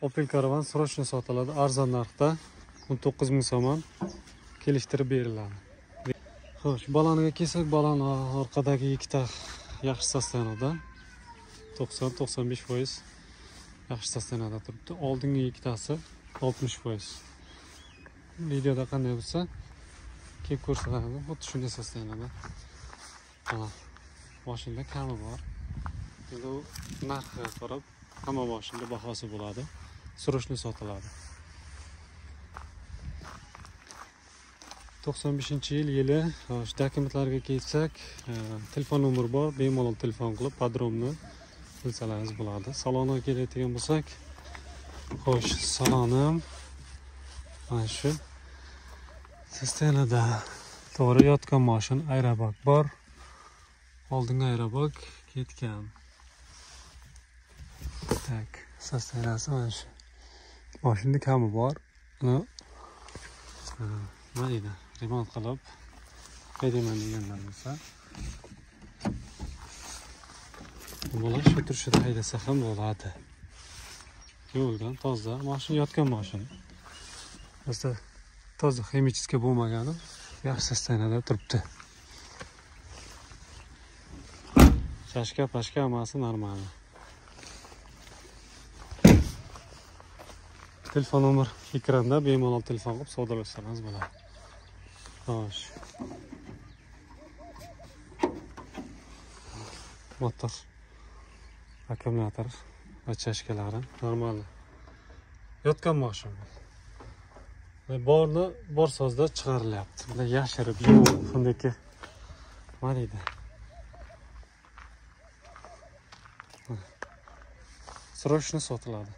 Opel Caravan srochno sotiladi arzon narxda 19 ming so'm kelishtirib beriladi. Xo'sh, baloniga kelsak, balon orqadagi ikkita yaxshi sostanada 90-95% yaxshi sostanada turibdi. Oldingi ikkitasi 60%. Videoda qanday bo'lsa, kelib ko'rsatadi. Xuddi shunday sostanada. Mashinada kami bor. Endi u narxiga qarab hamma mashinada bahosi bo'ladi. Srochno sotiladi. 95-yil yili dokumentlarga kelsak, telefon nomeri bor, bemalol telefon qilib podrobni bilsalaringiz bo'ladi. Salonga keladigan bo'lsak, xo'sh, salonim mana shu sistemada to'g'ri yotgan mashina, aerobag bor. Oldingi aerobag ketgan. Tak, sistemasi mana shu. Mashinada kami bor. Uni nima deydi? Remont qilib qaydaman deganlar bo'lsa, bola shu turishida haydasa ham bo'ladi. Yo'ldan toza, mashina yotgan mashina. Asta toza ximichka bo'lmagani, yaxshi sostanada turibdi. Chashka, pashka hammasi normal. Telefon nomer ekranda, bemalol telefon qilib savdolashsangiz bo'ladi. Xo'sh. Motor, akkumulyator va chashkalari normal. Yotgan mashina. Bor sozda chiqarilyapti. Bunday yashirib, yo'q, shundaki nima deydi? Srochno sotiladi.